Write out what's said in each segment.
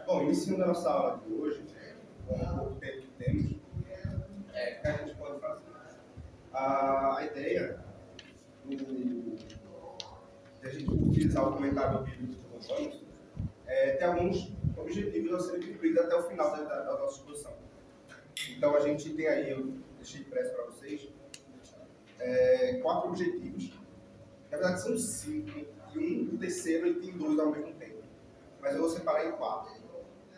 Bom, iniciando a nossa aula de hoje, com o pouco tempo que temos, o que a gente pode fazer? A ideia de a gente utilizar o comentário bíblico dos Romanos é ter alguns objetivos a serem cumpridos até o final da nossa exposição. Então, a gente tem aí, eu deixei impresso para vocês, 4 objetivos. Na verdade, são 5, e o terceiro ele tem 2 ao mesmo tempo. Mas eu vou separar em 4.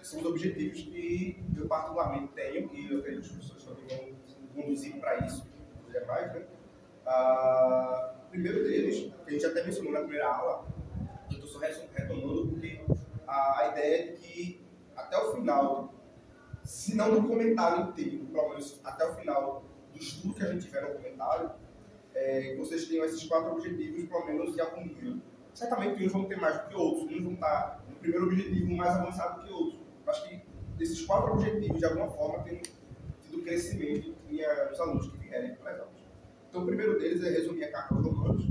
São os objetivos que eu particularmente tenho, e eu acredito que as pessoas também vão conduzir para isso, os demais, né? O primeiro deles, que a gente até mencionou na primeira aula, eu estou só retomando porque a ideia é de que até o final, se não no comentário inteiro, pelo menos até o final do estudo que a gente tiver no comentário, que vocês tenham esses 4 objetivos, pelo menos de algum nível. Certamente uns vão ter mais do que outros, uns vão estar no primeiro objetivo mais avançado que outros. Acho que desses 4 objetivos, de alguma forma, tem tido crescimento nos alunos que vierem para as aulas. Então, o primeiro deles é resumir a carta aos Romanos.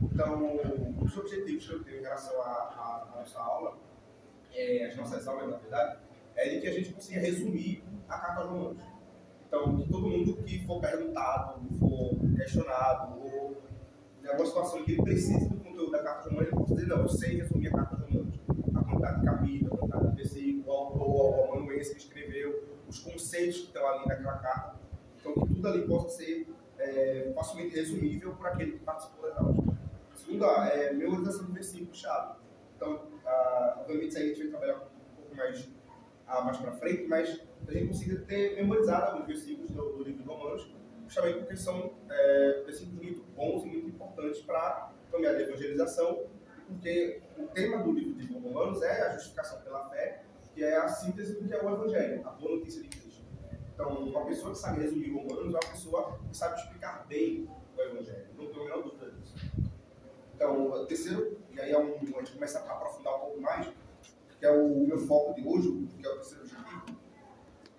Então, os objetivos que eu tenho em relação à nossa aula, as nossas aulas, na verdade, é de que a gente consiga resumir a carta aos Romanos. Então, que todo mundo que for perguntado, for questionado, ou em alguma situação que ele precise do conteúdo da carta aos Romanos, ele possa dizer, não, eu sei resumir a carta aos Romanos. A quantidade de capítulo, a quantidade de versículo, o autor, o amanuense que escreveu, os conceitos que estão ali naquela carta. Então, que tudo ali possa ser facilmente resumível por aquele que participou das aulas. Segundo, memorização do versículo-chave. Então, obviamente, isso aí a gente vai trabalhar um pouco mais para frente, mas a gente consiga ter memorizado alguns versículos do livro de Romanos, justamente porque são versículos muito bons e muito importantes para a caminhada de evangelização, porque o tema do livro de Romanos é a justificação pela fé, que é a síntese do que é o Evangelho, a boa notícia de Cristo. Então, uma pessoa que sabe resumir Romanos é uma pessoa que sabe explicar bem o Evangelho, não tenho a menor dúvida disso. Então, o terceiro, e aí a gente começa a aprofundar um pouco mais, que é o meu foco de hoje, que é o terceiro objetivo,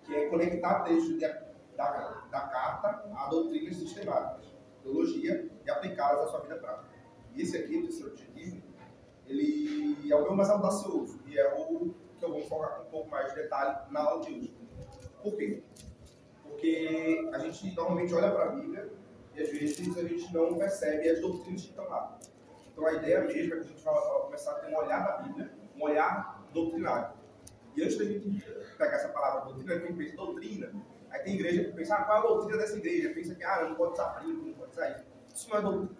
que é conectar textos da carta a doutrinas sistemáticas, teologia, e aplicá-las à sua vida prática. E esse aqui, o terceiro objetivo, ele é o meu mais audacioso, e é o que eu vou focar com um pouco mais de detalhe na aula de hoje. Por quê? Porque a gente normalmente olha para a Bíblia e às vezes a gente não percebe as doutrinas que estão lá. Então a ideia mesmo é que a gente vai começar a ter um olhar na Bíblia, um olhar doutrinário. E antes da gente pegar essa palavra doutrina, a gente pensa doutrina. Aí tem igreja que pensa, qual é a doutrina dessa igreja? Pensa que, não pode usar brinco, não pode usar isso. Isso não é doutrina.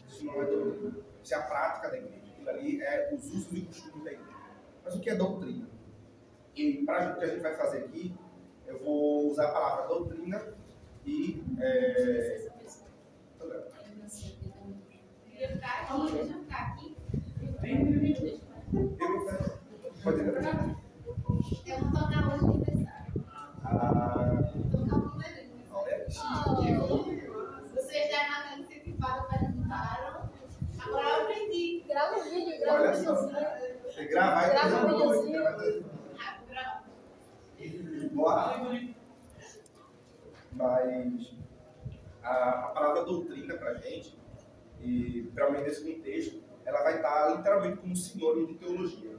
Isso não é doutrina. Isso é a prática da igreja. Aquilo ali é os usos e costumes da igreja. Mas o que é doutrina? E para o que a gente vai fazer aqui, eu vou usar a palavra doutrina e... Pode ir. Eu vou tocar hoje aniversário. Vocês já na antecipada perguntaram. Agora eu aprendi. Grava o vídeo, Olha só. Você gravar e fazer uma coisa. Boa. Mas a palavra doutrina para a gente, e para mim nesse contexto, ela vai estar literalmente como sinônimo de teologia.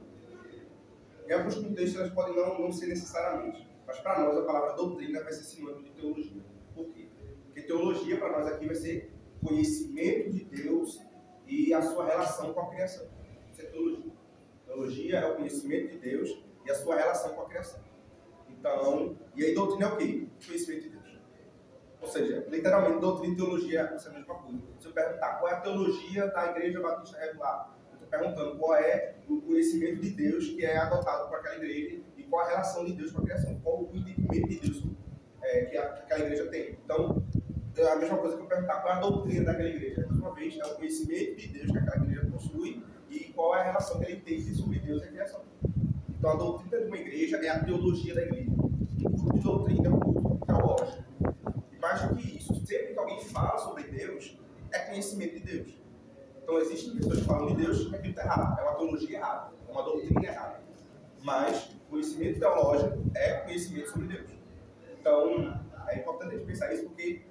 Em alguns contextos elas podem não ser necessariamente, mas para nós a palavra doutrina vai ser sinônimo de teologia. Por quê? Porque teologia para nós aqui vai ser conhecimento de Deus e a sua relação com a criação. Isso é teologia. Teologia é o conhecimento de Deus e a sua relação com a criação. Então, e aí doutrina é o quê? Conhecimento de Deus. Ou seja, literalmente doutrina e teologia é a mesma coisa. Se eu perguntar qual é a teologia da Igreja Batista Regular, eu estou perguntando qual é o conhecimento de Deus que é adotado por aquela igreja e qual a relação de Deus com a criação, qual o entendimento de Deus que aquela igreja tem. Então, é a mesma coisa que eu perguntar qual é a doutrina daquela igreja. Mais uma vez, é o conhecimento de Deus que aquela igreja possui e qual é a relação que ele tem sobre Deus e a criação. Então, a doutrina de uma igreja é a teologia da igreja. O culto de doutrina é um culto teológico. E mais do que isso, sempre que alguém fala sobre Deus, é conhecimento de Deus. Então, existem pessoas que falam de Deus que aquilo está errado. É uma teologia errada, é uma doutrina errada. Mas, conhecimento teológico é conhecimento sobre Deus. Então, é importante a gente pensar isso porque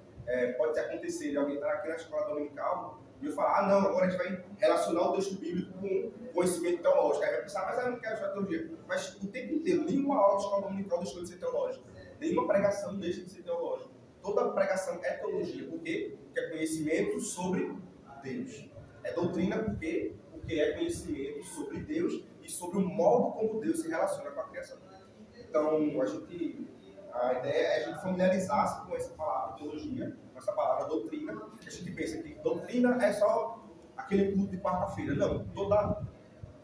pode acontecer de alguém estar aqui na escola dominical E eu falar, não, agora a gente vai relacionar o texto bíblico com conhecimento teológico. Aí vai pensar, mas eu não quero estudar teologia. Mas o tempo inteiro, nenhuma aula de escola dominical deixou de ser teológica. Nenhuma pregação deixa de ser teológica. Toda pregação é teologia. Por quê? Porque é conhecimento sobre Deus. É doutrina porque é conhecimento sobre Deus e sobre o modo como Deus se relaciona com a criação. Então, a ideia é a gente familiarizar-se com essa palavra teologia, com essa palavra doutrina. A gente pensa que doutrina é só aquele culto de quarta-feira. Não,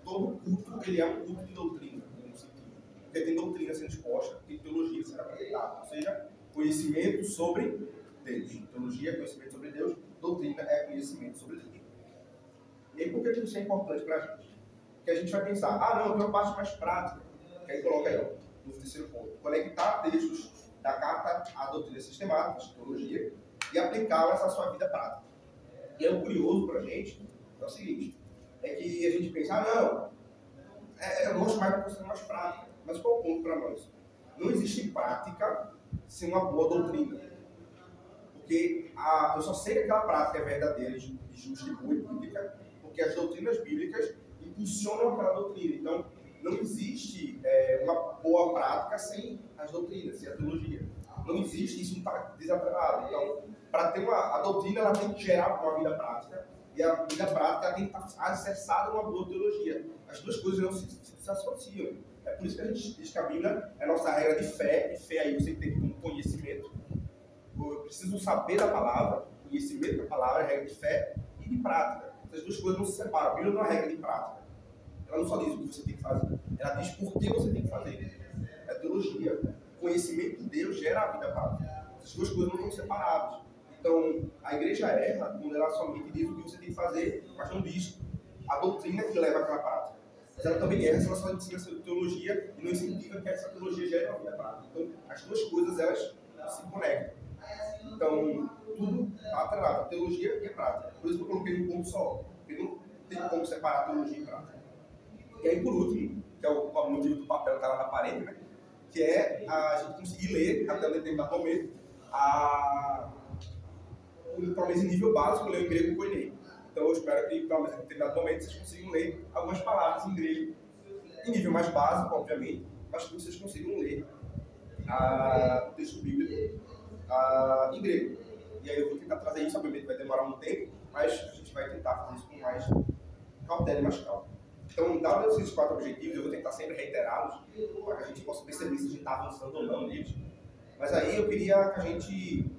todo culto ele é um culto de doutrina, no sentido. Porque tem doutrina sendo exposta, tem teologia sendo apresentada. Ou seja, conhecimento sobre Deus. Teologia é conhecimento sobre Deus, doutrina é conhecimento sobre Deus. E aí, por que isso é importante para a gente? Porque a gente vai pensar, não, tem uma parte mais prática. Que aí coloca aí, no terceiro ponto. Conectar textos da carta à doutrina sistemática, teologia, e aplicá-las à sua vida prática. E é o curioso para a gente, é o seguinte, é que a gente pensa, eu gosto mais da questão mais prática. Mas qual é o ponto para nós? Não existe prática sem uma boa doutrina. Porque eu só sei que aquela prática é verdadeira, justa e boa e bíblica, porque as doutrinas bíblicas impulsionam aquela doutrina. Então, não existe uma boa prática sem as doutrinas, sem a teologia. Não existe, isso não está desatrelado. Então, para ter a doutrina, ela tem que gerar uma vida prática, e a vida prática tem que estar alicerçada numa boa teologia. As duas coisas não se associam. É por isso que a gente diz que a Bíblia é a nossa regra de fé, e fé aí você tem como conhecimento. Eu preciso saber da palavra, conhecimento da palavra, regra de fé e de prática. Essas duas coisas não se separam. A Bíblia não é uma regra de prática. Ela não só diz o que você tem que fazer, ela diz por que você tem que fazer. É teologia. O conhecimento de Deus gera a vida prática. Essas duas coisas não estão separadas. Então, a igreja erra quando ela somente diz o que você tem que fazer, mas não diz a doutrina que leva àquela prática. Mas ela também erra se ela só ensina essa teologia e não incentiva que essa teologia gere uma vida prática. Então, as duas coisas, elas se conectam. Então, tudo está atrelado, a teologia e a prática. Por isso que eu coloquei num ponto só, porque não tem como separar a teologia e a prática. E aí, por último, que é o motivo do papel que está lá na parede, né? Que é a gente conseguir ler, até um determinado momento, pelo menos em nível básico, ler em grego e koiné. Então, eu espero que, pelo menos em determinado momento, vocês consigam ler algumas palavras em grego, em nível mais básico, obviamente, mas que vocês consigam ler o texto bíblico em grego. E aí eu vou tentar trazer isso, obviamente vai demorar um tempo, mas a gente vai tentar fazer isso com mais cautela e mais calma. Então, dados esses 4 objetivos, eu vou tentar sempre reiterá-los, para que a gente possa perceber se a gente está avançando ou não neles. Mas aí eu queria que a gente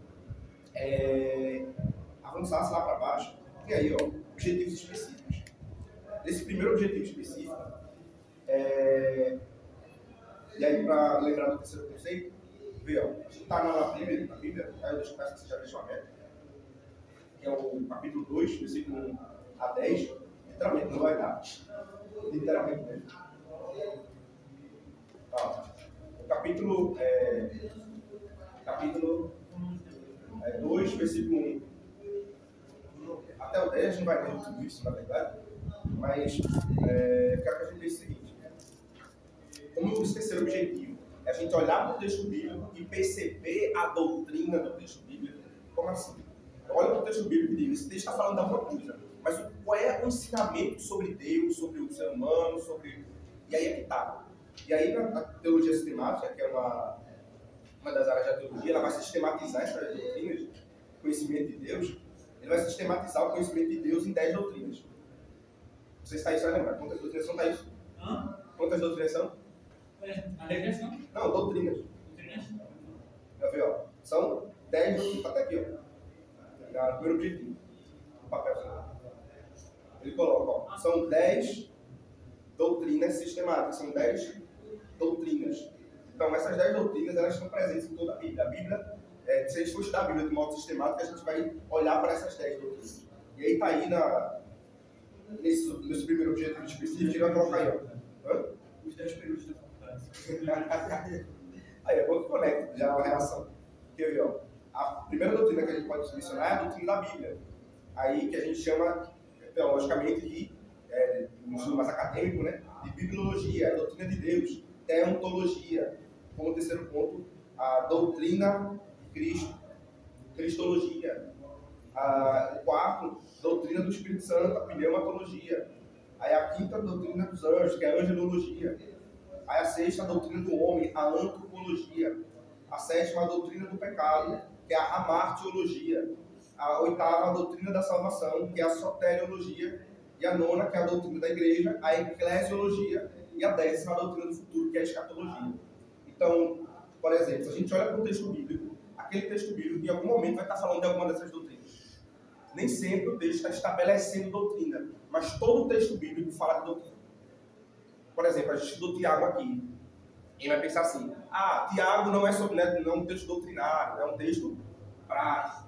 avançasse lá para baixo, e aí, objetivos específicos. Esse primeiro objetivo específico, e aí para lembrar do terceiro conceito, vê, a gente está na Bíblia, aí eu peço que você já deixou aberto, que é o capítulo 2, versículo 1 a 10, literalmente não vai dar. Literalmente mesmo. O capítulo 2, versículo 1 até o 10, não vai ter tudo isso, na verdade, mas quero que a gente veja o seguinte: como o terceiro objetivo é a gente olhar para o texto bíblico e perceber a doutrina do texto bíblico. Como assim? Olha para o texto bíblico e diz: esse texto está falando de alguma coisa, mas qual é o ensinamento sobre Deus, sobre o ser humano, e aí é que está. E aí a teologia sistemática, que é uma das áreas da teologia, ela vai sistematizar essas doutrinas, conhecimento de Deus. Ele vai sistematizar o conhecimento de Deus em 10 doutrinas. Você está aí, só lembrar quantas doutrinas são, Thaís? Quantas doutrinas são? A regressão? Não, doutrinas. Já viu, ó? São 10 doutrinas. Até aqui, ó. O primeiro objetivo. O papel. Ele coloca, ó. São 10 doutrinas sistemáticas. São 10 doutrinas. Então, essas 10 doutrinas, elas estão presentes em toda a Bíblia. A Bíblia, se a gente for estudar a Bíblia de modo sistemático, a gente vai olhar para essas 10 doutrinas. E aí está aí nesse primeiro objetivo específico, ele vai colocar aí, ó. Os 10 períodos da faculdade. Aí, é bom que conecta, já é uma relação. Quer ver, ó? A primeira doutrina que a gente pode mencionar é a doutrina da Bíblia. Aí que a gente chama, teologicamente, no estudo mais acadêmico, né? De bibliologia, a doutrina de Deus, teontologia. Como terceiro ponto, a doutrina de Cristo, cristologia, O quarto, doutrina do Espírito Santo, a pneumatologia. Aí a quinta, doutrina dos anjos, que é a angelologia. Aí a sexta, a doutrina do homem, a antropologia. A sétima, a doutrina do pecado, que é a amartiologia. A oitava, a doutrina da salvação, que é a soteriologia. E a nona, que é a doutrina da igreja, a eclesiologia. E a décima, a doutrina do futuro, que é a escatologia. Então, por exemplo, se a gente olha para o texto bíblico, aquele texto bíblico em algum momento vai estar falando de alguma dessas doutrinas. Nem sempre o texto está estabelecendo doutrina, mas todo o texto bíblico fala de doutrina. Por exemplo, a gente estudou Tiago aqui. E vai pensar assim, Tiago não é um texto doutrinário, é um texto prático.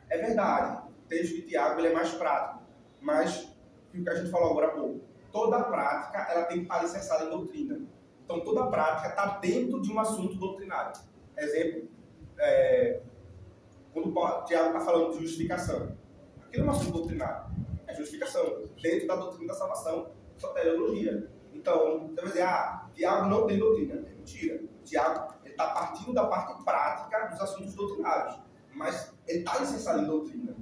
É verdade, o texto de Tiago ele é mais prático, mas o que a gente falou agora há pouco, toda prática ela tem que estar alicerçada em doutrina. Então toda prática está dentro de um assunto doutrinário. Exemplo, quando o Tiago está falando de justificação, aquilo é um assunto doutrinário, é justificação, dentro da doutrina da salvação, soteriologia. Então, você vai dizer, Tiago não tem doutrina. É mentira. Tiago está partindo da parte prática dos assuntos doutrinários, mas ele está licenciado em doutrina.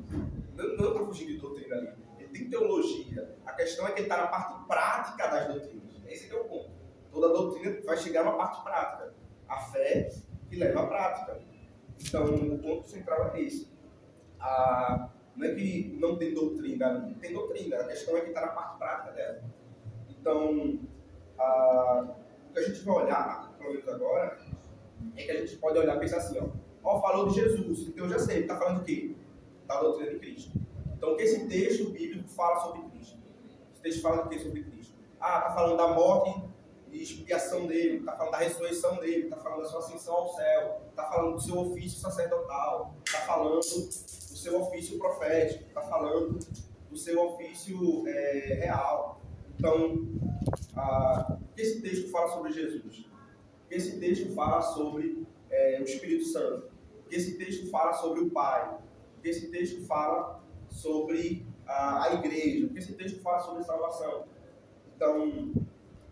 Não está fugindo de doutrina ali. Ele tem teologia. A questão é que ele está na parte prática das doutrinas. Esse é o ponto. Toda doutrina vai chegar na parte prática. A fé que leva à prática. Então, o ponto central é esse. Não é que não tem doutrina ali. Tem doutrina. A questão é que está na parte prática dela. Então, o que a gente vai olhar, pelo menos agora, é que a gente pode olhar e pensar assim, falou de Jesus, então eu já sei, ele está falando do quê? Da doutrina de Cristo. Então, o que esse texto bíblico fala sobre Cristo? Esse texto fala do que sobre Cristo? Está falando da morte e expiação dele, está falando da ressurreição dele, está falando da sua ascensão ao céu, está falando do seu ofício sacerdotal, está falando do seu ofício profético, está falando do seu ofício real. Então, o que esse texto fala sobre Jesus? O que esse texto fala sobre o Espírito Santo? O que esse texto fala sobre o Pai? O que esse texto fala sobre a igreja? O que esse texto fala sobre salvação? Então,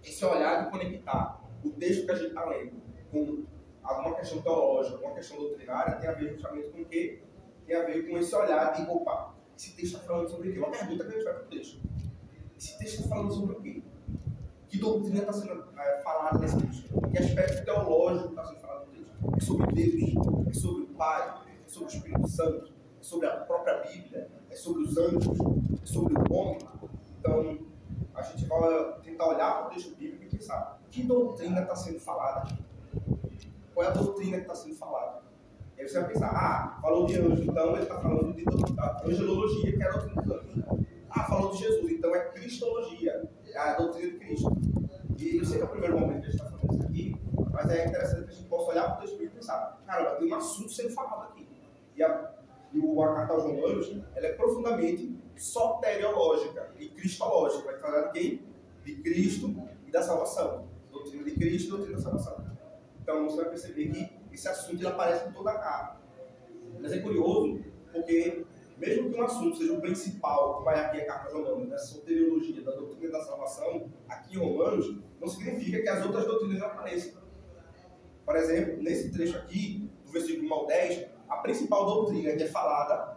esse olhar de conectar o texto que a gente está lendo com alguma questão teológica, alguma questão doutrinária, tem a ver justamente com o quê? Tem a ver com esse olhar de, esse texto está falando sobre o quê? Uma pergunta que a gente vai para o texto. Esse texto está falando sobre o quê? Que doutrina está sendo falada nesse texto? Que aspecto teológico está sendo falado no texto? É sobre Deus? É sobre o Pai? É sobre o Espírito Santo? É sobre a própria Bíblia? É sobre os anjos? É sobre o homem? Então, a gente vai tentar olhar para o texto bíblico e pensar que doutrina está sendo falada aqui? Qual é a doutrina que está sendo falada? E aí você vai pensar, falou de anjo, então ele está falando de angelologia, que é a doutrina dos anjos. Falou de Jesus, então é cristologia, é a doutrina de Cristo. E eu sei que é o primeiro momento que a gente está falando isso aqui, mas é interessante que a gente possa olhar para o texto bíblico e pensar, caramba, tem um assunto sendo falado aqui. E a carta aos Romanos, ela é profundamente soteriológica e cristológica. Vai falar de quem? De Cristo e da salvação. Doutrina de Cristo e doutrina da salvação. Então você vai perceber que esse assunto ele aparece em toda a carta. Mas é curioso, porque mesmo que um assunto seja o principal, como é aqui a carta aos Romanos, da soteriologia, da doutrina da salvação, aqui em Romanos, não significa que as outras doutrinas não apareçam. Por exemplo, nesse trecho aqui, do versículo 1 ao 10, a principal doutrina que é falada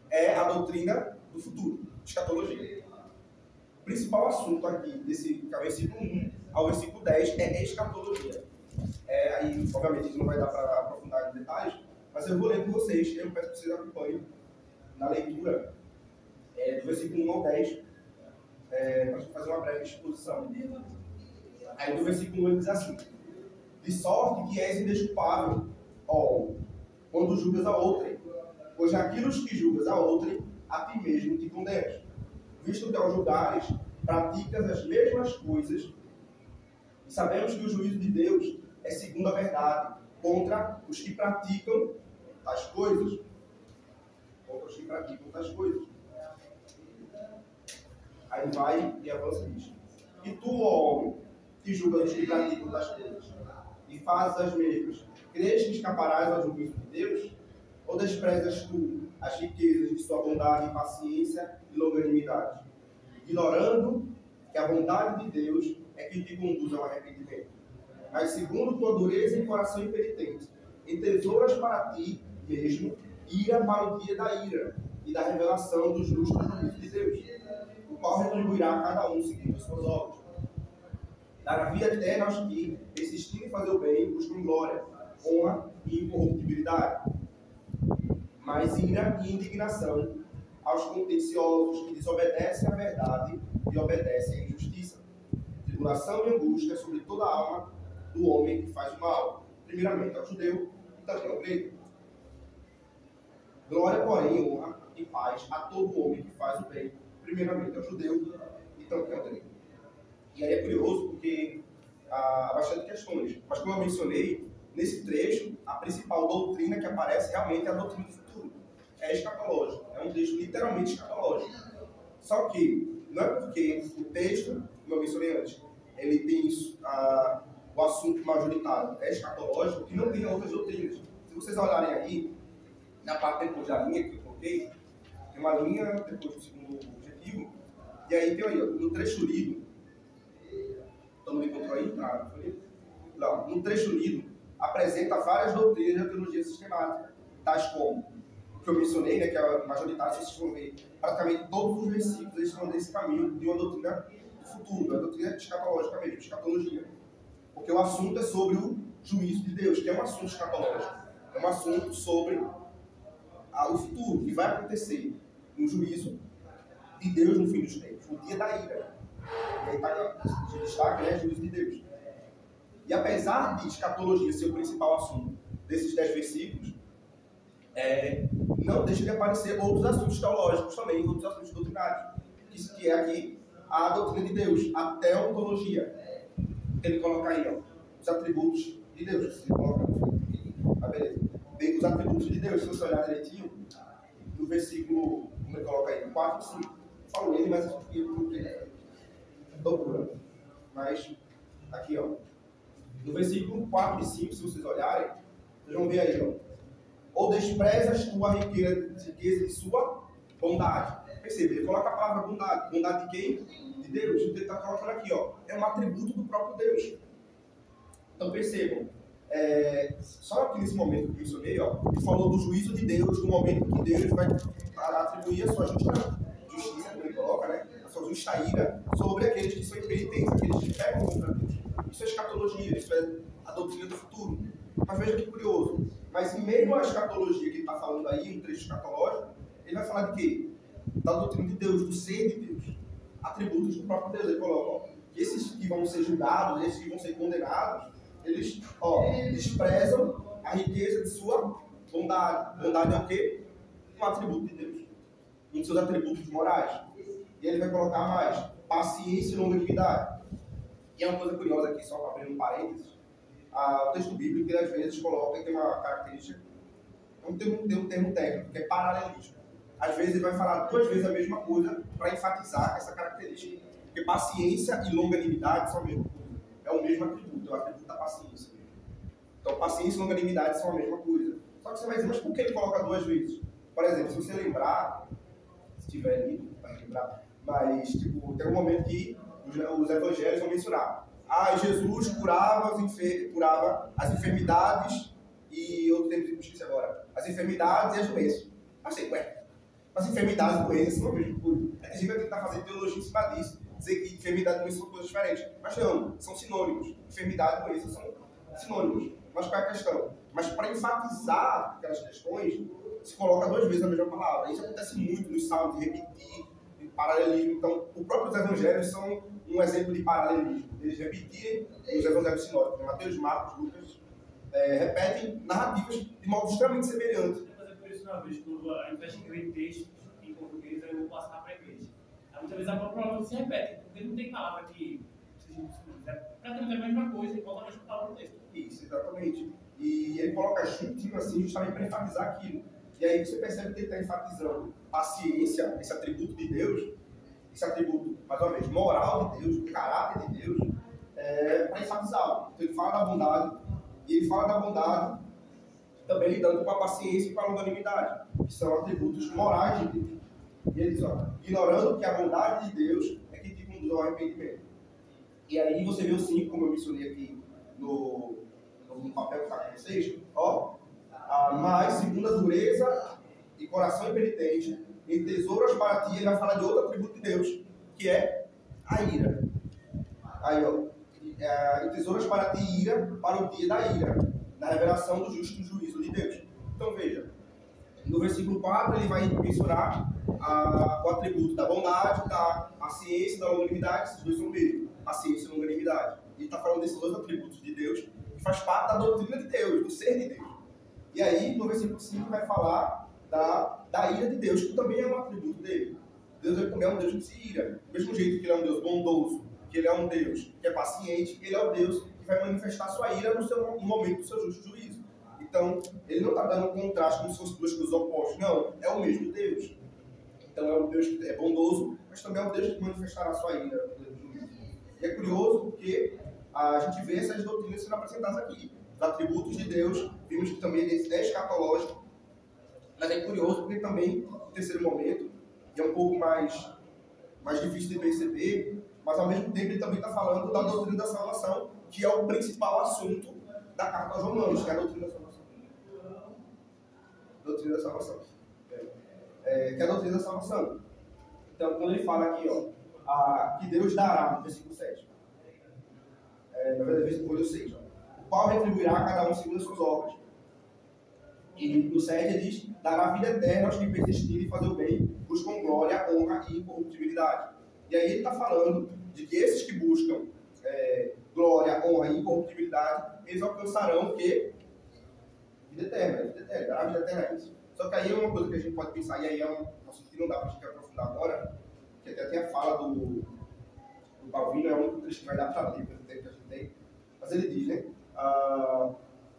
é a doutrina do futuro, escatologia. O principal assunto aqui, desse versículo 1 ao versículo 10, é escatologia. Aí, obviamente, isso não vai dar para aprofundar em detalhes, mas eu vou ler com vocês, eu peço que vocês acompanhem na leitura do versículo 1 ao 10, para fazer uma breve exposição. Aí, do versículo 1 ele diz assim: de sorte que és indesculpável, quando julgas a outrem, pois naquilo que julgas a outrem, a ti mesmo te condenas, visto que ao julgares praticas as mesmas coisas, e sabemos que o juízo de Deus é segundo a verdade, contra os que praticam tais coisas. Contra os que praticam tais coisas. Aí vai e avança nisso. E tu, ó homem, que julgas os que praticam tais coisas, e fazes as mesmas, crês que escaparás ao juízo de Deus? Ou desprezas tu as riquezas de sua bondade, paciência e longanimidade, ignorando que a bondade de Deus é que te conduz ao arrependimento? Mas segundo tua dureza e coração impenitente, entesouras para ti mesmo ira para o dia da ira, e da revelação dos justos juízos de Deus, o qual retribuirá a cada um segundo as suas obras. Dar a vida eterna aos que, persistindo em fazer o bem, buscam glória, honra e incorruptibilidade. Mas ira e indignação aos contenciosos que desobedecem à verdade e obedecem à injustiça. Tribulação e angústia sobre toda a alma do homem que faz o mal, primeiramente ao judeu e também ao grego. Glória, porém, honra e paz a todo homem que faz o bem, primeiramente ao judeu e também ao grego. E aí é curioso porque há bastante questões, mas como eu mencionei, nesse trecho, a principal doutrina que aparece realmente é a doutrina do futuro. É escatológico, é um texto literalmente escatológico. Só que não é porque o texto, como eu mencionei antes, ele tem o assunto majoritário é escatológico, que não tem outras doutrinas. Se vocês olharem aí, na parte depois da linha que eu coloquei, tem uma linha depois do segundo objetivo, e aí tem aí, no trecho lido, todo mundo encontrou aí? Não, no trecho lido, apresenta várias doutrinas da teologia sistemática, tais como o que eu mencionei, né, que é a majoritária, se vocês vão ver, praticamente todos os versículos eles estão nesse caminho de uma doutrina do futuro, uma doutrina escatológica mesmo, escatologia. Porque o assunto é sobre o juízo de Deus, que é um assunto escatológico. É um assunto sobre o futuro, que vai acontecer no juízo de Deus no fim dos tempos, o dia da ira. E aí está de destaque, né, juízo de Deus. E apesar de escatologia ser o principal assunto desses 10 versículos, não deixa de aparecer outros assuntos teológicos também, outros assuntos doutrinários. Isso que é aqui a doutrina de Deus, a teontologia. Ele coloca aí, ó, os atributos de Deus. Ele coloca beleza. Bem, os atributos de Deus, se você olhar direitinho, no versículo, como ele coloca aí, 4 e 5. Falo ele, mas eu estou procurando. Mas, aqui, ó. No versículo 4 e 5, se vocês olharem, vocês vão ver aí, ó. Ou desprezas tua riqueza de sua bondade. Percebe? Ele coloca a palavra bondade. Bondade de quem? De Deus. Ele está colocando aqui, ó. É um atributo do próprio Deus. Então percebam. Só aqui nesse momento que eu mencionei, ó, ele falou do juízo de Deus, do momento que Deus vai atribuir a sua justiça, como ele coloca, né? A sua justa ira sobre aqueles que são impenitentes, aqueles que pecam contra Deus. Isso é escatologia, isso é a doutrina do futuro. Mas veja que curioso. Mas em meio à escatologia que ele está falando aí, um trecho escatológico, ele vai falar de quê? Da doutrina de Deus, do ser de Deus. Atributos do próprio Deus. Ele coloca, ó, que esses que vão ser julgados, esses que vão ser condenados, eles, desprezam a riqueza de sua bondade. Bondade é o quê? Um atributo de Deus. Um dos seus atributos morais. E ele vai colocar mais paciência e longanimidade. E é uma coisa curiosa aqui, só para abrir um parênteses. O texto bíblico, ele às vezes coloca, tem uma característica, tem um termo técnico, que é paralelismo. Às vezes ele vai falar 2 vezes a mesma coisa para enfatizar essa característica. Porque paciência e longanimidade são a mesma coisa. É o mesmo atributo, é o atributo da paciência. Então, paciência e longanimidade são a mesma coisa. Só que você vai dizer, mas por que ele coloca 2 vezes? Por exemplo, se você lembrar, se tiver lido, vai lembrar, mas tipo, tem um momento que os evangelhos vão mencionar. Jesus curava as enfermidades e outro tempo que eu esqueci agora. As enfermidades e as doenças. Assim, as enfermidades e doenças são a mesma coisa. A gente vai tentar fazer teologia em cima disso, dizer que enfermidade e doença são coisas diferentes. Mas não, são sinônimos. Enfermidade e doença são sinônimos. Mas qual é a questão? Mas para enfatizar aquelas questões, se coloca 2 vezes a mesma palavra. Isso acontece muito nos salmos, de repetir, de paralelismo. Então, os próprios evangelhos são um exemplo de paralelismo. Eles repetirem os evangelhos sinóticos. Mateus, Marcos, Lucas, repetem narrativas de modo extremamente semelhante. Eu vou fazer por isso uma vez, quando ao invés de escrever textos em português, eu vou passar para a igreja. Aí muitas vezes a própria palavra se repete, porque não tem palavra que seja praticamente a mesma coisa e volta a mesma palavra no texto. Isso, exatamente. E ele coloca juntinho assim, justamente para enfatizar aquilo. E aí você percebe que ele está enfatizando paciência, esse atributo de Deus, esse atributo, mais uma vez, moral de Deus, o caráter de Deus, para enfatizá-lo. Então ele fala da bondade, e ele fala da bondade também lidando com a paciência e com a longanimidade, que são atributos morais de Deus. E ele diz, ignorando que a bondade de Deus é que te conduz ao arrependimento. E aí você vê o 5, como eu mencionei aqui no papel que está com vocês, mas segundo a dureza e coração impenitente, em tesouras para ti, ele vai falar de outro atributo de Deus, que é a ira. Aí, ó, em tesouras para ti, ira, para o dia da ira, na revelação do justo juízo de Deus. Então, veja, no versículo 4, ele vai mencionar o atributo da bondade, da paciência, da longanimidade. Esses dois são o mesmo, paciência e longanimidade. Ele está falando desses dois atributos de Deus, que faz parte da doutrina de Deus, do ser de Deus. E aí, no versículo 5, vai falar da ira de Deus, que também é um atributo dele. Deus ele também é um Deus que se ira. Do mesmo jeito que ele é um Deus bondoso, que ele é um Deus que é paciente, ele é o Deus que vai manifestar sua ira no momento do seu justo juízo. Então, ele não está dando um contraste como se fossem duas coisas opostas. Não, é o mesmo Deus. Então, é um Deus que é bondoso, mas também é um Deus que manifestará sua ira no dia do juízo. E é curioso porque a gente vê essas doutrinas sendo apresentadas aqui. Os atributos de Deus, vimos que também é escatológico, mas é curioso porque também, no terceiro momento, que é um pouco mais difícil de perceber, mas ao mesmo tempo ele também está falando da doutrina da salvação, que é o principal assunto da carta aos Romanos, que é a doutrina da salvação. Doutrina da salvação. Que é a doutrina da salvação. Então, quando ele fala aqui, ó, que Deus dará, no versículo 7, na verdade, versículo 6, ó, o qual retribuirá a cada um segundo as suas obras. E no 7 ele diz, dará vida eterna aos que persistirem em fazer o bem, buscam glória, honra e incorruptibilidade. E aí ele está falando de que esses que buscam glória, honra e incorruptibilidade, eles alcançarão o quê? Vida eterna, vida eterna, dará vida eterna a isso. Só que aí é uma coisa que a gente pode pensar, e aí é um assunto que não dá para a gente aprofundar agora, que até tem a fala do Calvino, é o único trecho que vai dar para ler, pelo tempo que a gente tem. Mas ele diz, né?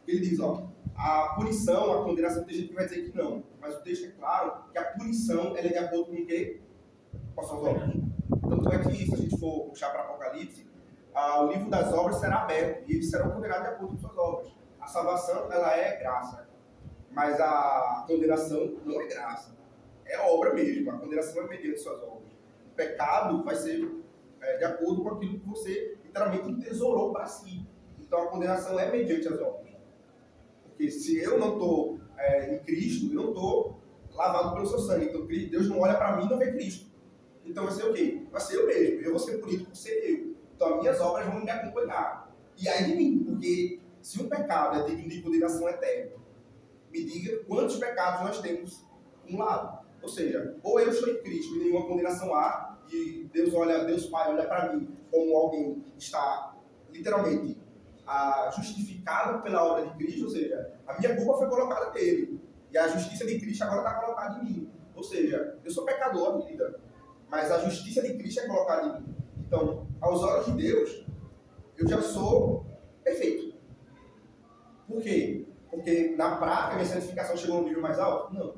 Ele diz, ó, a punição, a condenação, tem gente que vai dizer que não, mas o texto é claro que a punição ela é de acordo com o quê? Com as suas obras. Tanto é que, se a gente for puxar para Apocalipse, o livro das obras será aberto e eles serão condenados de acordo com suas obras. A salvação, ela é graça, mas a condenação não é graça, é obra mesmo. A condenação é mediante suas obras. O pecado vai ser de acordo com aquilo que você literalmente entesourou para si. Então a condenação é mediante as obras. Porque se eu não estou em Cristo, eu não estou lavado pelo seu sangue. Então Deus não olha para mim e não vê Cristo. Então vai ser o quê? Vai ser eu mesmo. Eu vou ser punido por ser eu. Então as minhas obras vão me acompanhar. E aí de mim, porque se um pecado é digno de condenação eterna, me diga quantos pecados nós temos um lado. Ou seja, ou eu estou em Cristo e nenhuma condenação há, e Deus Pai olha para mim como alguém que está literalmente justificado pela obra de Cristo, ou seja, a minha culpa foi colocada nele, e a justiça de Cristo agora está colocada em mim. Ou seja, eu sou pecador ainda, mas a justiça de Cristo é colocada em mim. Então, aos olhos de Deus, eu já sou perfeito. Por quê? Porque na prática a minha santificação chegou a um nível mais alto? Não.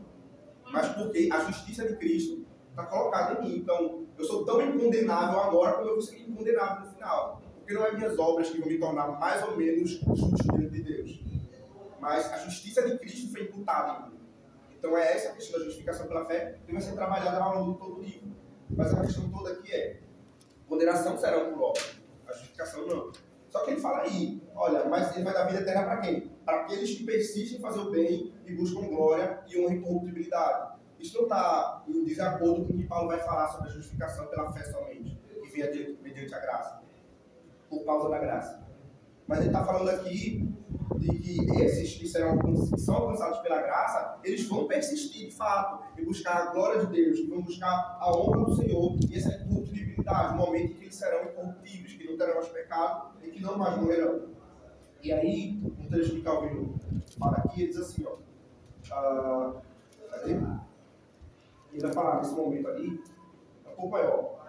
Mas porque a justiça de Cristo está colocada em mim. Então, eu sou tão incondenável agora como eu vou ser incondenável no final. Porque não é minhas obras que vão me tornar mais ou menos justo diante de Deus. Mas a justiça de Cristo foi imputada em mim. Então é essa a questão da justificação pela fé que vai ser trabalhada ao longo de todo o livro. Mas a questão toda aqui é: condenação será por obra, a justificação não. Só que ele fala aí, olha, mas ele vai dar vida eterna para quem? Para aqueles que persistem em fazer o bem e buscam glória e honra e incorruptibilidade. Isso não está em desacordo com o que Paulo vai falar sobre a justificação pela fé somente, que vem mediante a graça, por causa da graça. Mas ele está falando aqui de que esses que são alcançados pela graça, eles vão persistir de fato em buscar a glória de Deus, vão buscar a honra do Senhor e essa incorruptibilidade, no momento em que eles serão incorruptíveis, que não terão mais pecado e que não mais morrerão. E aí, um trecho que Calvino fala aqui, ele diz assim, ó, cadê? Ele vai falar nesse momento ali, um pouco maior.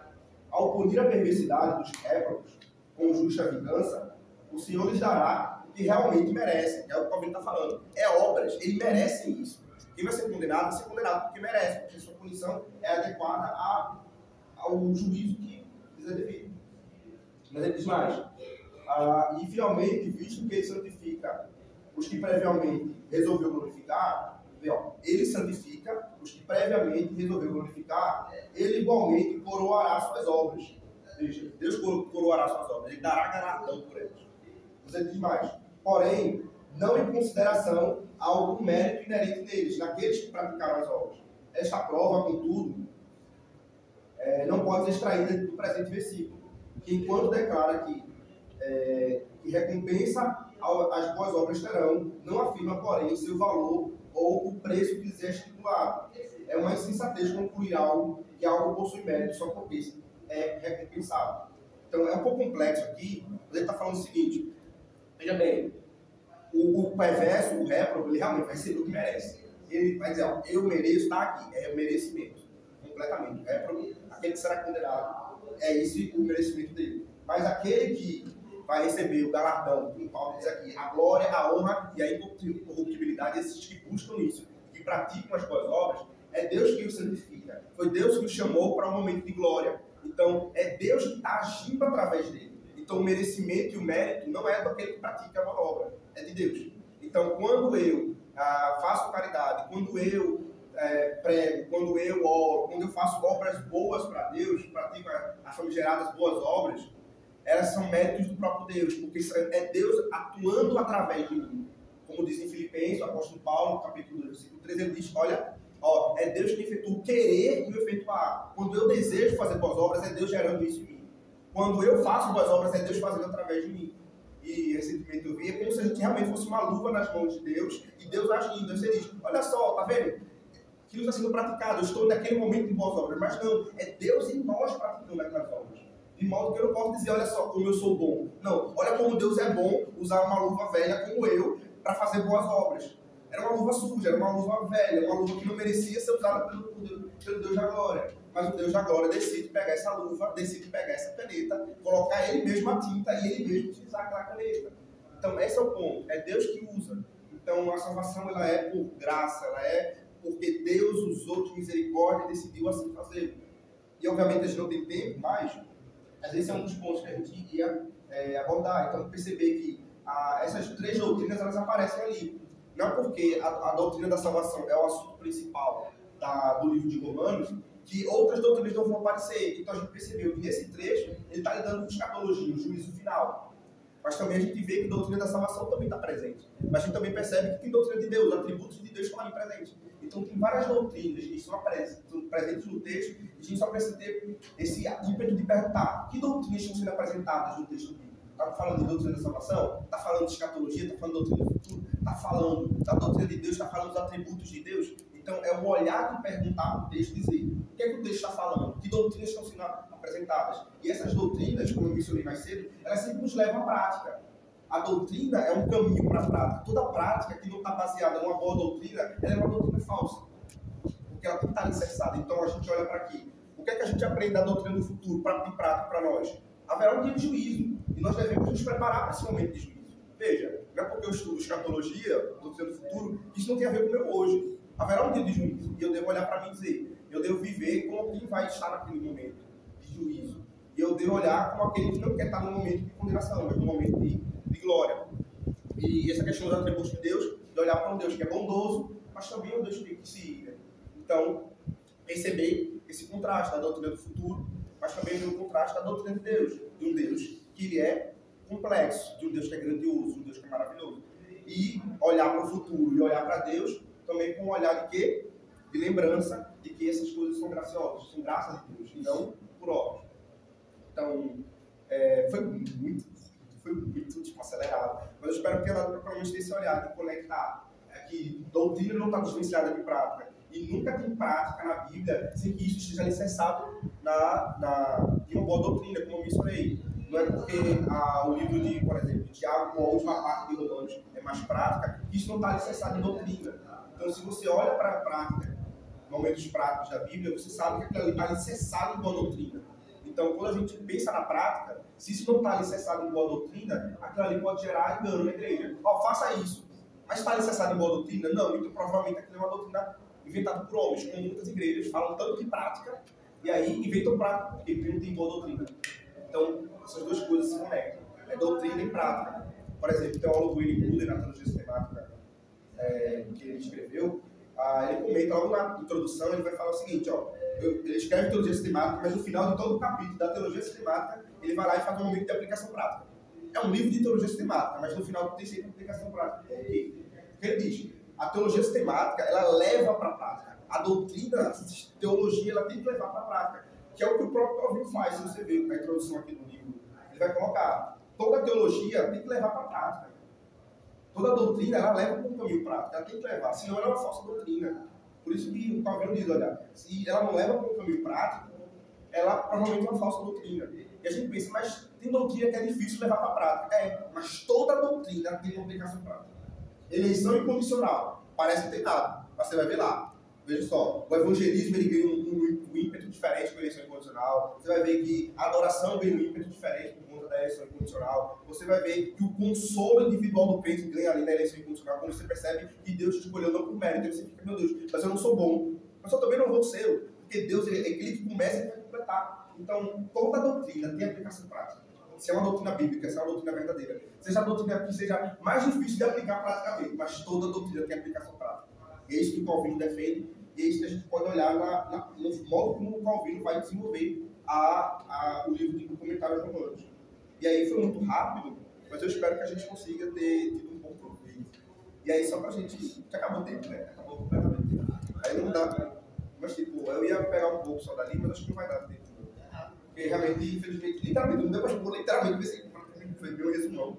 Ao punir a perversidade dos réprobos com justa vingança, o Senhor lhes dará o que realmente merecem. É o que o Calvino está falando. É obras, eles merecem isso. Quem vai ser condenado, vai ser condenado porque merece, porque sua punição é adequada ao juízo que lhes é devido. Mas ele diz mais. E finalmente, visto que ele santifica os que previamente resolveu glorificar, ele santifica os que previamente resolveu glorificar, ele igualmente coroará suas obras. Veja, Deus coroará suas obras, ele dará galardão por elas. Você diz mais, porém, não em consideração a algum mérito inerente neles, naqueles que praticaram as obras. esta prova, contudo, não pode ser extraída do presente versículo, que enquanto declara que recompensa as boas obras terão, não afirma, porém, seu valor ou o preço que lhes é estipulado. É uma insensatez concluir algo que algo possui mérito só porque é recompensado. Então, é um pouco complexo aqui, mas ele está falando o seguinte, veja bem, o perverso, o réprobo, ele realmente vai receber o que merece. Ele vai dizer, ó, eu mereço estar aqui, é merecimento, completamente. O réprobo, aquele que será condenado, é esse o merecimento dele. Mas aquele que vai receber o galardão, como Paulo diz aqui, a glória, a honra e a incorruptibilidade, esses que buscam isso, que praticam as boas obras, é Deus que os santifica. Foi Deus que os chamou para um momento de glória. Então, é Deus que está agindo através dele. Então, o merecimento e o mérito não é daquele que pratica a boa obra, é de Deus. Então, quando eu faço caridade, quando eu prego, quando eu oro, quando eu faço obras boas para Deus, pratico as famigeradas boas obras, elas são méritos do próprio Deus, porque é Deus atuando através de mim. Como diz em Filipenses, o apóstolo Paulo, capítulo 2, versículo 3, ele diz, olha, é Deus que efetua o querer e o efetuar. Quando eu desejo fazer boas obras, é Deus gerando isso em mim. Quando eu faço boas obras, é Deus fazendo através de mim. E recentemente eu vi, é como se a gente realmente fosse uma luva nas mãos de Deus, e Deus agindo. Deus diz, olha só, tá vendo? Aquilo está sendo praticado, eu estou naquele momento de boas obras, mas não, é Deus em nós praticando aquelas obras. De modo que eu não posso dizer, olha só, como eu sou bom. Não, olha como Deus é bom usar uma luva velha como eu para fazer boas obras. Era uma luva suja, era uma luva velha, uma luva que não merecia ser usada pelo Deus da glória. Mas o Deus da glória decide pegar essa luva, decide pegar essa caneta, colocar ele mesmo a tinta e ele mesmo utilizar aquela caneta. Então, esse é o ponto. É Deus que usa. Então, a salvação ela é por graça, ela é porque Deus usou de misericórdia e decidiu assim fazer. E, obviamente, a gente não tem tempo, mas esse é um dos pontos que a gente ia abordar. Então, perceber que essas três doutrinas elas aparecem ali. Não porque a doutrina da salvação é o assunto principal do livro de Romanos, que outras doutrinas não vão aparecer. Então a gente percebeu que nesse trecho ele está lidando com escatologia, o juízo final. Mas também a gente vê que a doutrina da salvação também está presente. Mas a gente também percebe que tem doutrina de Deus, atributos de Deus estão ali presentes. Então tem várias doutrinas que estão presentes no texto e a gente só precisa ter esse ímpeto de perguntar que doutrinas estão sendo apresentadas no texto bíblico. Está falando de doutrina da salvação? Está falando de escatologia? Está falando de doutrina do futuro? Está falando da doutrina de Deus? Está falando dos atributos de Deus? Então, é o olhar de perguntar para o texto e dizer o que é que o texto está falando, que doutrinas estão sendo apresentadas. E essas doutrinas, como eu mencionei mais cedo, elas sempre nos levam à prática. A doutrina é um caminho para a prática. Toda prática que não está baseada numa boa doutrina, ela é uma doutrina falsa. Porque ela tem que estar alicerçada. Então, a gente olha para aqui. O que é que a gente aprende da doutrina do futuro, de prática para nós? Haverá um dia de juízo. E nós devemos nos preparar para esse momento de juízo. Veja, não é porque eu estudo escatologia, doutrina do futuro, que isso não tem a ver com o meu hoje. Haverá um dia de juízo. E eu devo olhar para mim e dizer, eu devo viver como quem vai estar naquele momento de juízo. E eu devo olhar como aquele que não quer estar no momento de condenação, mas no momento de glória. E essa questão dos atributos de Deus, de olhar para um Deus que é bondoso, mas também é um Deus que se ira. Então, perceber esse contraste da doutrina do futuro, mas também ver o contraste da doutrina de Deus. De um Deus que ele é complexo, de um Deus que é grandioso, de um Deus que é maravilhoso. E olhar para o futuro e olhar para Deus também com um olhar de quê? De lembrança de que essas coisas são graciosas, são graças de Deus, e não por obras. Então, foi muito tipo, acelerado. Mas eu espero que ela provavelmente tenha esse olhar de conectar que doutrina não está desvencilhada de prática. E nunca tem prática na Bíblia sem que isso esteja alicerçado de uma boa doutrina, como eu mencionei. Não é porque o livro de, por exemplo, de Tiago, ou a última parte de Romanos, é mais prática, que isso não está alicerçado em doutrina. Então, se você olha para a prática, momentos práticos da Bíblia, você sabe que aquilo ali está alicerçado em boa doutrina. Então, quando a gente pensa na prática, se isso não está alicerçado em boa doutrina, aquilo ali pode gerar engano na igreja. Faça isso. Mas está alicerçado em boa doutrina? Não, muito provavelmente aquilo é uma doutrina inventada por homens, como muitas igrejas falam tanto de prática, e aí inventam prática, porque não tem boa doutrina. Então, essas duas coisas se conectam. É doutrina e prática. Por exemplo, o teólogo William Buller, na teologia sistemática que ele escreveu, ele comenta logo na introdução, ele vai falar o seguinte, ele escreve teologia sistemática, mas no final de todo o capítulo da teologia sistemática, ele vai lá e faz um momento de aplicação prática. É um livro de teologia sistemática, mas no final tem sempre aplicação prática. Por quê? Porque ele diz, a teologia sistemática, ela leva para a prática. a doutrina, a teologia, ela tem que levar para a prática, que é o que o próprio Calvino faz. Se você vê a introdução aqui no livro, ele vai colocar, toda teologia tem que levar para a prática. Toda doutrina, ela leva para um caminho prático, ela tem que levar, senão ela é uma falsa doutrina. Por isso que o Calvino diz, olha, se ela não leva para um caminho prático, ela provavelmente é uma falsa doutrina. E a gente pensa, mas tem doutrina que é difícil levar para a prática. É, mas toda doutrina tem uma aplicação prática. Eleição incondicional, parece que tem nada, mas você vai ver lá. Veja só, o evangelismo ele ganha um ímpeto diferente com a eleição incondicional. Você vai ver que a adoração ganha um ímpeto diferente por conta da eleição incondicional. Você vai ver que o consolo individual do crente ganha ali na eleição incondicional, quando você percebe que Deus te escolheu não por mérito. Você fica, meu Deus, mas eu não sou bom. Mas eu também não vou ser, porque Deus é aquele que começa e vai completar. Então, toda doutrina tem aplicação prática. Se é uma doutrina bíblica, se é uma doutrina verdadeira, seja a doutrina que seja mais difícil de aplicar praticamente, mas toda doutrina tem aplicação prática. E é isso que o Calvino defende, e é isso que a gente pode olhar no modo como o Calvino vai desenvolver o livro de comentários romanos. E aí foi muito rápido, mas eu espero que a gente consiga ter tido um bom proveito. E aí, só pra gente. Acabou o tempo, né? Acabou completamente. Aí não dá. Mas, tipo, eu ia pegar um pouco só dali, mas acho que não vai dar tempo. Porque realmente, infelizmente, literalmente, não deu pra expor literalmente, porque foi meu resumão.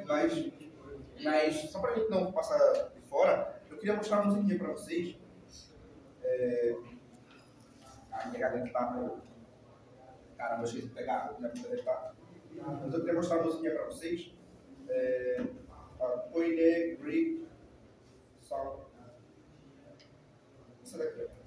Mas, só pra gente não passar de fora, eu queria mostrar uma musiquinha pra vocês. A minha garganta tá com. Caramba, eu esqueci de pegar água, né? Mas eu queria mostrar uma musiquinha pra vocês. Koine Greek Song. Essa daqui, ó.